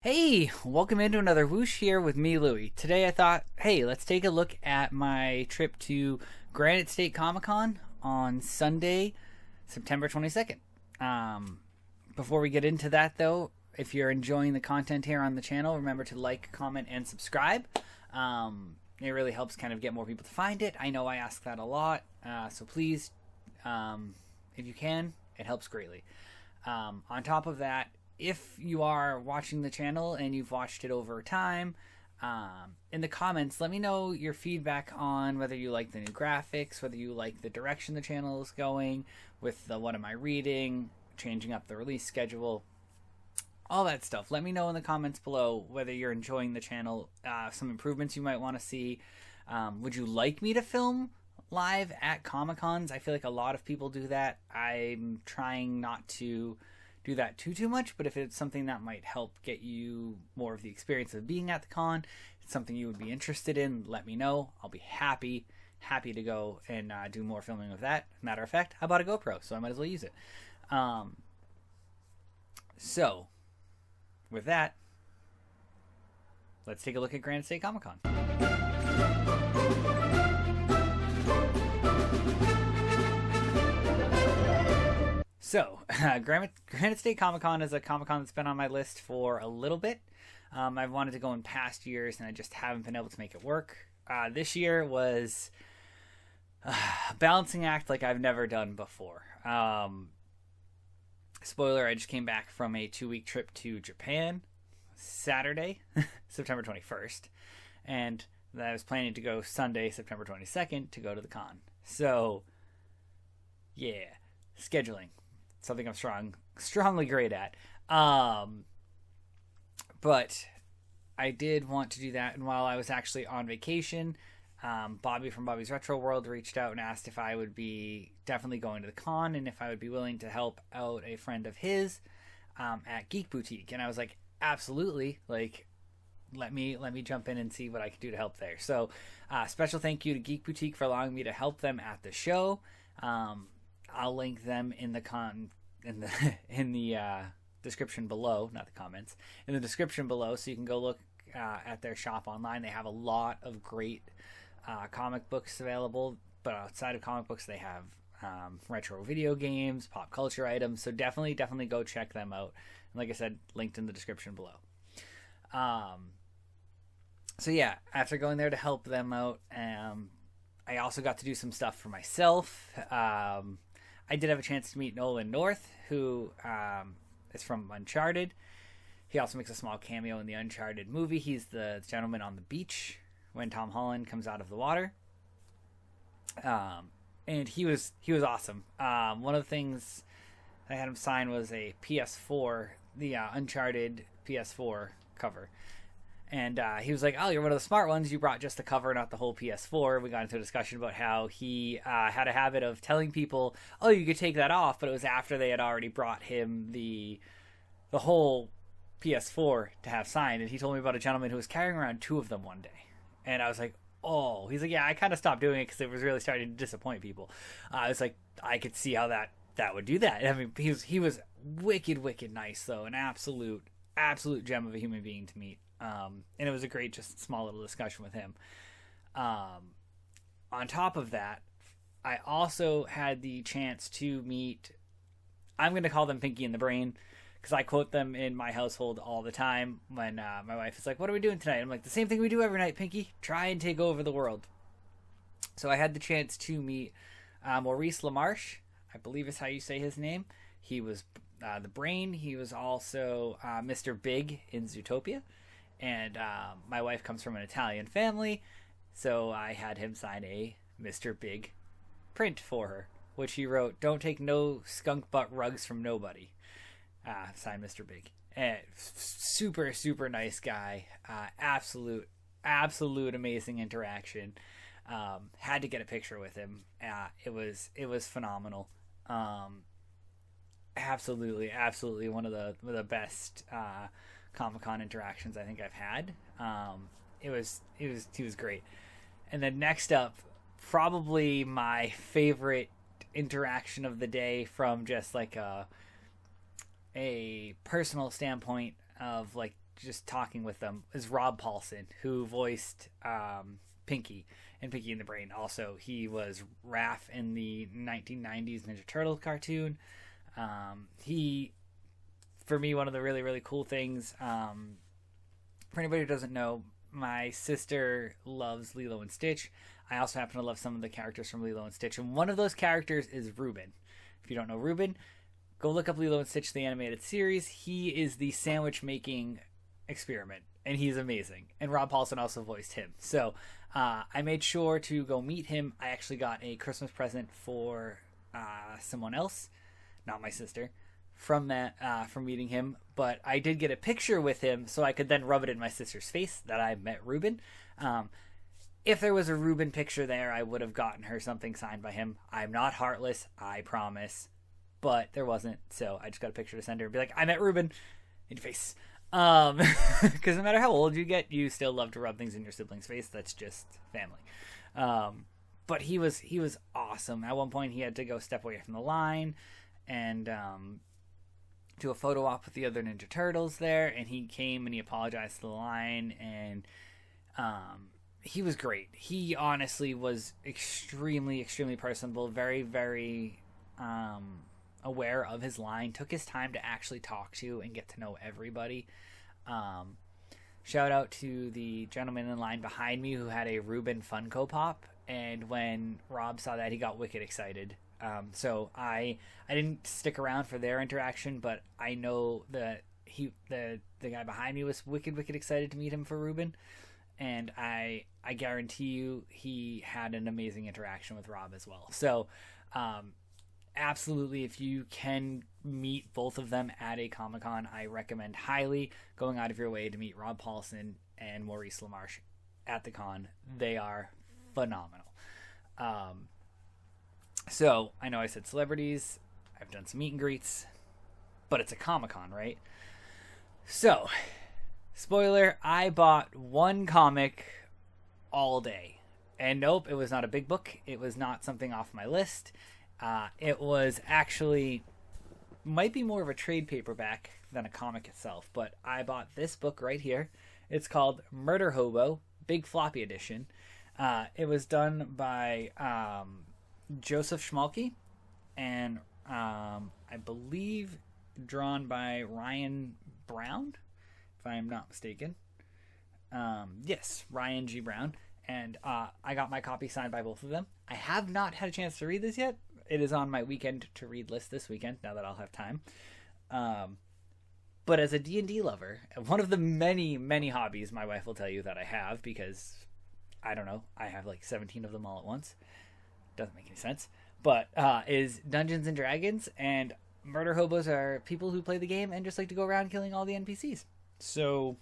Hey, welcome into another Whoosh here with me, Louie. Today I thought, hey, let's take a look at my trip to Granite State Comic Con on Sunday, September 22nd. Before we get into that, though, if you're enjoying the content here on the channel, remember to like, comment, and subscribe. It really helps kind of get more people to find it. I know I ask that a lot, so please, if you can, it helps greatly. On top of that, if you are watching the channel and you've watched it over time, in the comments, let me know your feedback on whether you like the new graphics, whether you like the direction the channel is going with the what am I reading, changing up the release schedule, all that stuff. Let me know in the comments below whether you're enjoying the channel, some improvements you might want to see. Would you like me to film live at Comic Cons? I feel like a lot of people do that. I'm trying not to do that too much, but if it's something that might help get you more of the experience of being at the con, it's something you would be interested in, let me know. I'll be happy to go and do more filming of that. Matter of fact, I bought a GoPro, so I might as well use it. So with that, let's take a look at Granite State Comic Con. So, Granite State Comic Con is a Comic Con that's been on my list for a little bit. I've wanted to go in past years, and I just haven't been able to make it work. This year was a balancing act like I've never done before. Spoiler, I just came back from a 2-week trip to Japan, Saturday, September 21st, and I was planning to go Sunday, September 22nd, to go to the con. So, yeah, scheduling. Something I'm strongly great at. But I did want to do that, and while I was actually on vacation, Bobby from Bobby's Retro World reached out and asked if I would be definitely going to the con and if I would be willing to help out a friend of his at Geek Boutique. And I was like, absolutely. Like, let me jump in and see what I can do to help there. So, special thank you to Geek Boutique for allowing me to help them at the show. I'll link them in the description below, not the comments, in the description below, so you can go look at their shop online. They have a lot of great comic books available, but outside of comic books, they have retro video games, pop culture items. So definitely go check them out. And like I said, linked in the description below. So yeah, after going there to help them out, I also got to do some stuff for myself. I did have a chance to meet Nolan North, who is from Uncharted. He also makes a small cameo in the Uncharted movie. He's the gentleman on the beach when Tom Holland comes out of the water. And he was awesome. One of the things I had him sign was a PS4, the Uncharted PS4 cover. And he was like, oh, you're one of the smart ones. You brought just the cover, not the whole PS4. We got into a discussion about how he had a habit of telling people, oh, you could take that off. But it was after they had already brought him the whole PS4 to have signed. And he told me about a gentleman who was carrying around 2 of them one day. And I was like, oh. He's like, yeah, I kind of stopped doing it because it was really starting to disappoint people. I was like, I could see how that would do that. I mean, he was wicked nice, though. An absolute gem of a human being to meet. And it was a great, just small little discussion with him. On top of that, I also had the chance to meet, I'm going to call them Pinky and the Brain, because I quote them in my household all the time when my wife is like, what are we doing tonight? I'm like, the same thing we do every night, Pinky. Try and take over the world. So I had the chance to meet Maurice LaMarche, I believe is how you say his name. He was the Brain. He was also Mr. Big in Zootopia. And my wife comes from an Italian family, so I had him sign a Mr. Big print for her, which he wrote, don't take no skunk butt rugs from nobody. Signed Mr. Big. And super nice guy. Absolute amazing interaction. Had to get a picture with him. It was phenomenal. Absolutely one of the best Comic-Con interactions I think I've had. He was great. And then next up, probably my favorite interaction of the day from just like a personal standpoint of like just talking with them, is Rob Paulsen, who voiced Pinky and Pinky and the Brain. Also, he was Raph in the 1990s Ninja Turtles cartoon. He, for me, one of the really, really cool things, for anybody who doesn't know, my sister loves Lilo and Stitch. I also happen to love some of the characters from Lilo and Stitch, and one of those characters is Reuben. If you don't know Reuben, go look up Lilo and Stitch, the animated series. He is the sandwich making experiment, and he's amazing. And Rob Paulsen also voiced him. So I made sure to go meet him. I actually got a Christmas present for someone else, not my sister, from meeting him. But I did get a picture with him, so I could then rub it in my sister's face that I met Reuben. If there was a Reuben picture there, I would have gotten her something signed by him. I'm not heartless, I promise. But there wasn't, so I just got a picture to send her and be like, I met Reuben in your face. Because no matter how old you get, you still love to rub things in your sibling's face. That's just family. But he was awesome. At one point, he had to go step away from the line and do a photo op with the other Ninja Turtles there. And he came and he apologized to the line, and he was great. He honestly was extremely, extremely personable. Very, very aware of his line, took his time to actually talk to and get to know everybody. Shout out to the gentleman in line behind me who had a Reuben Funko Pop, and when Rob saw that, he got wicked excited. So I didn't stick around for their interaction, but I know that the guy behind me was wicked excited to meet him for Reuben, and I guarantee you he had an amazing interaction with Rob as well. So absolutely, if you can meet both of them at a Comic-Con, I recommend highly going out of your way to meet Rob Paulsen and Maurice LaMarche at the con. They are phenomenal. So, I know I said celebrities. I've done some meet and greets. But it's a Comic-Con, right? So, spoiler, I bought one comic all day. And nope, it was not a big book. It was not something off my list. It was actually, might be more of a trade paperback than a comic itself, but I bought this book right here. It's called Murder Hobo, Big Floppy Edition. It was done by Joseph Schmalke, and I believe drawn by Ryan Brown, if I am not mistaken. Yes, Ryan G. Brown. And I got my copy signed by both of them. I have not had a chance to read this yet. It is on my weekend to read list this weekend, now that I'll have time. But as a D&D lover, one of the many, many hobbies my wife will tell you that I have, because, I don't know, I have like 17 of them all at once. Doesn't make any sense. But is Dungeons and Dragons, and murder hobos are people who play the game and just like to go around killing all the NPCs. So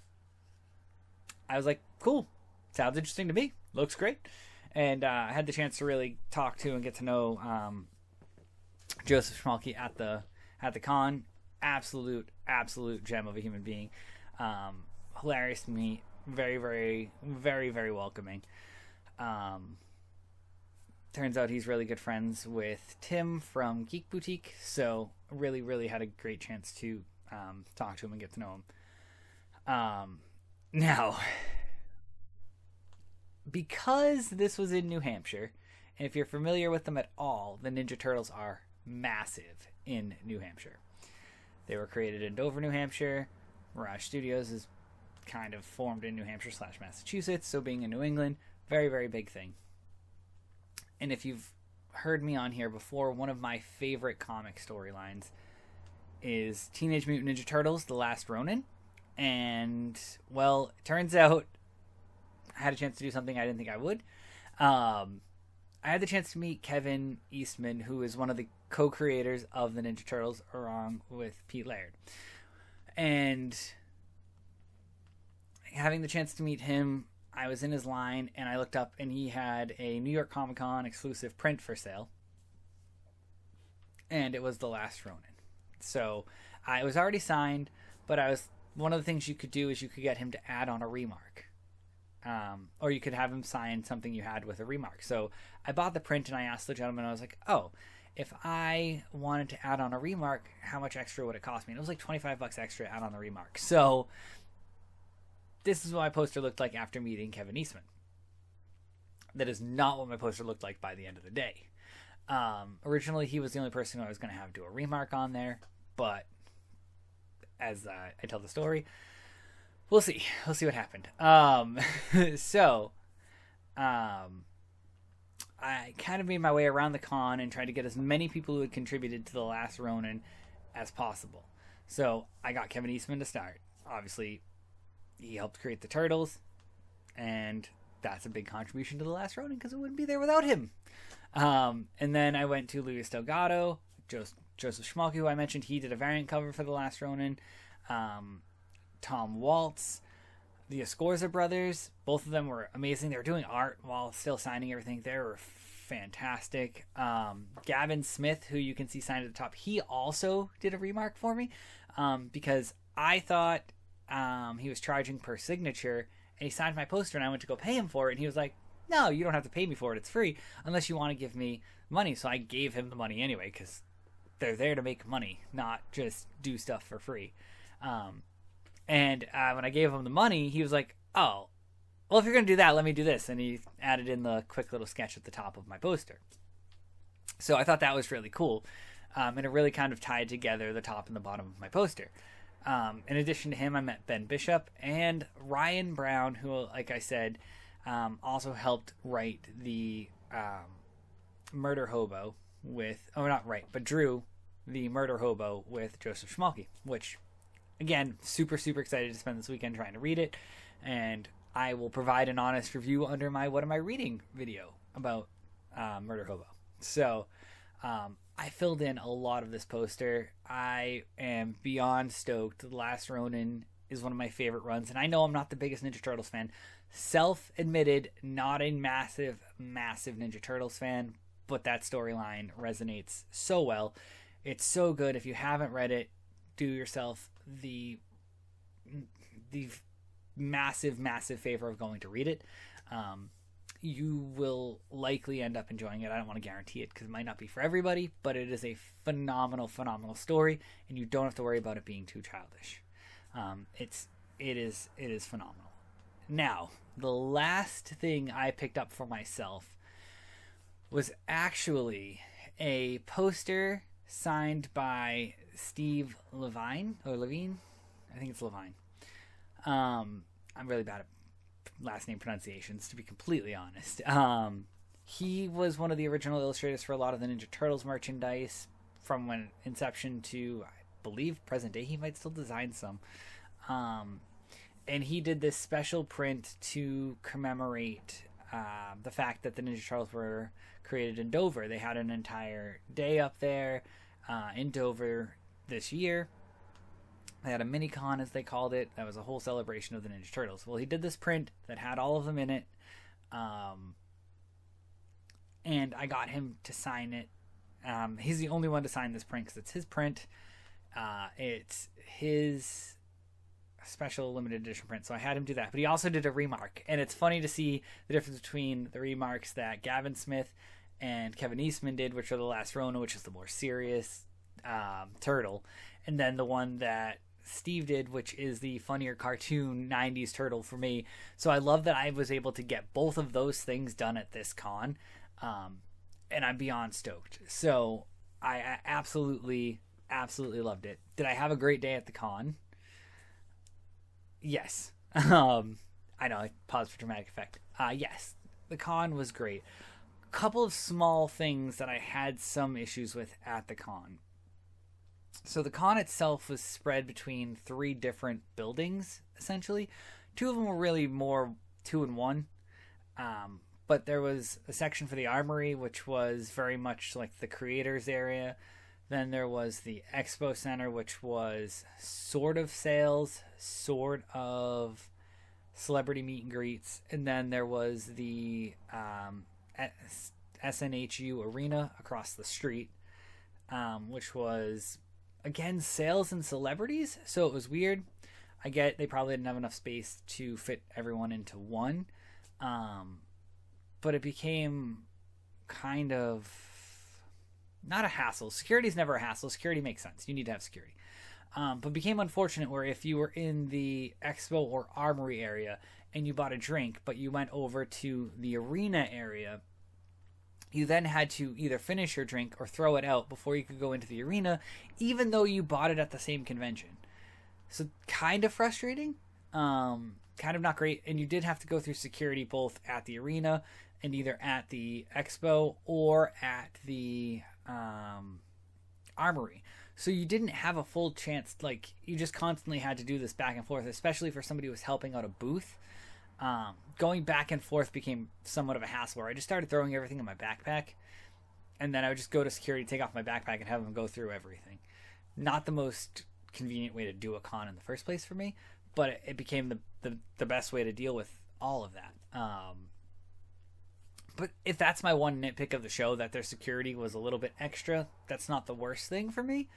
I was like, cool. Sounds interesting to me. Looks great. And I had the chance to really talk to and get to know Joseph Schmalke at the con. Absolute gem of a human being. Hilarious to meet. Very, very, very, very welcoming. Turns out he's really good friends with Tim from Geek Boutique. So really, really had a great chance to talk to him and get to know him. Now, because this was in New Hampshire, and if you're familiar with them at all, the Ninja Turtles are massive in New Hampshire. They were created in Dover, New Hampshire. Mirage Studios is kind of formed in New Hampshire / Massachusetts, so being in New England, very, very big thing. And if you've heard me on here before, one of my favorite comic storylines is Teenage Mutant Ninja Turtles, The Last Ronin. And, well, it turns out I had a chance to do something I didn't think I would. I had the chance to meet Kevin Eastman, who is one of the co-creators of the Ninja Turtles, along with Pete Laird. And having the chance to meet him, I was in his line, and I looked up, and he had a New York Comic Con exclusive print for sale. And it was The Last Ronin. So I was already signed, but one of the things you could do is you could get him to add on a remark. Or you could have him sign something you had with a remark. So I bought the print, and I asked the gentleman, I was like, oh, if I wanted to add on a remark, how much extra would it cost me? And it was like $25 extra to add on the remark. So this is what my poster looked like after meeting Kevin Eastman. That is not what my poster looked like by the end of the day. Originally, he was the only person who I was going to have do a remark on there, but as I tell the story, we'll see. We'll see what happened. I kind of made my way around the con and tried to get as many people who had contributed to The Last Ronin as possible. So I got Kevin Eastman to start. Obviously, he helped create the Turtles, and that's a big contribution to The Last Ronin because it wouldn't be there without him. And then I went to Luis Delgado, Joseph Schmalke, who I mentioned. He did a variant cover for The Last Ronin. Tom Waltz, the Escorza brothers, both of them were amazing. They were doing art while still signing everything. They were fantastic. Gavin Smith, who you can see signed at the top, he also did a remark for me because I thought he was charging per signature, and he signed my poster, and I went to go pay him for it, and he was like, no, you don't have to pay me for it. It's free unless you want to give me money. So I gave him the money anyway because they're there to make money, not just do stuff for free. And when I gave him the money, he was like, oh, well, if you're going to do that, let me do this. And he added in the quick little sketch at the top of my poster. So I thought that was really cool. And it really kind of tied together the top and the bottom of my poster. In addition to him, I met Ben Bishop and Ryan Brown, who, like I said, also helped write the Murder Hobo with, drew the Murder Hobo with Joseph Schmalke, which, again, super, super excited to spend this weekend trying to read it. And I will provide an honest review under my What Am I Reading video about Murder Hobo. So I filled in a lot of this poster. I am beyond stoked. The Last Ronin is one of my favorite runs, and I know I'm not the biggest Ninja Turtles fan. Self-admitted, not a massive, massive Ninja Turtles fan, but that storyline resonates so well. It's so good. If you haven't read it, do yourself the massive, massive favor of going to read it. You will likely end up enjoying it. I don't want to guarantee it because it might not be for everybody, but it is a phenomenal, phenomenal story, and you don't have to worry about it being too childish. It is phenomenal. Now, the last thing I picked up for myself was actually a poster signed by Steve Levine. I think it's Levine. I'm really bad at last name pronunciations, to be completely honest. He was one of the original illustrators for a lot of the Ninja Turtles merchandise from when inception to, I believe, present day. He might still design some. And he did this special print to commemorate the fact that the Ninja Turtles were created in Dover. They had an entire day up there in Dover this year. They had a mini-con, as they called it. That was a whole celebration of the Ninja Turtles. Well, he did this print that had all of them in it. And I got him to sign it. He's the only one to sign this print because it's his print. It's his special limited edition print, so I had him do that. But he also did a remark, and it's funny to see the difference between the remarks that Gavin Smith and Kevin Eastman did, which are The Last Ronin, which is the more serious turtle, and then the one that Steve did, which is the funnier cartoon 90s turtle for me. So I love that I was able to get both of those things done at this con, and I'm beyond stoked. So I absolutely loved it. Did I have a great day at the con? Yes. I know, I paused for dramatic effect. Yes, the con was great. A couple of small things that I had some issues with at the con. So the con itself was spread between 3 different buildings, essentially. 2 of them were really more 2 in 1. But there was a section for the armory, which was very much like the creators area. Then there was the expo center, which was sort of sales, sort of celebrity meet and greets. And then there was the SNHU arena across the street, which was, again, sales and celebrities. So it was weird. I get they probably didn't have enough space to fit everyone into one. But it became kind of not a hassle. Security's never a hassle. Security makes sense. You need to have security. But became unfortunate where if you were in the expo or armory area and you bought a drink, but you went over to the arena area, you then had to either finish your drink or throw it out before you could go into the arena, even though you bought it at the same convention. So kind of frustrating, kind of not great. And you did have to go through security both at the arena and either at the expo or at the armory. So you didn't have a full chance, like you just constantly had to do this back and forth, especially for somebody who was helping out a booth. Going back and forth became somewhat of a hassle where I just started throwing everything in my backpack, and then I would just go to security, take off my backpack, and have them go through everything. Not the most convenient way to do a con in the first place for me, but it became the best way to deal with all of that. But if that's my one nitpick of the show, that their security was a little bit extra, that's not the worst thing for me.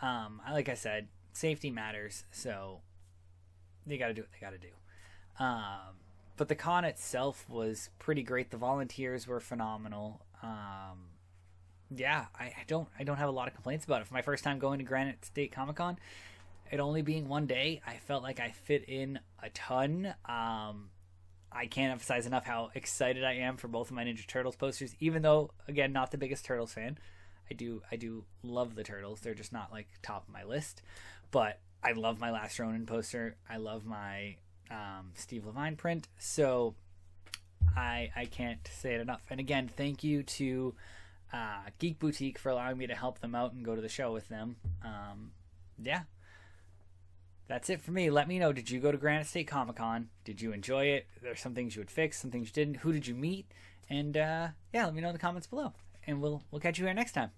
Like I said, safety matters, so they got to do what they got to do. But the con itself was pretty great. The volunteers were phenomenal. Yeah, I don't have a lot of complaints about it. For my first time going to Granite State Comic Con, it only being one day, I felt like I fit in a ton. I can't emphasize enough how excited I am for both of my Ninja Turtles posters, even though, again, not the biggest Turtles fan. I do love the Turtles. They're just not like top of my list. But I love my Last Ronin poster. I love my Steve Levine print. So I can't say it enough. And again, thank you to Geek Boutique for allowing me to help them out and go to the show with them. Yeah. That's it for me. Let me know, did you go to Granite State Comic Con? Did you enjoy it? There's some things you would fix, some things you didn't. Who did you meet? And yeah, let me know in the comments below. And we'll catch you here next time.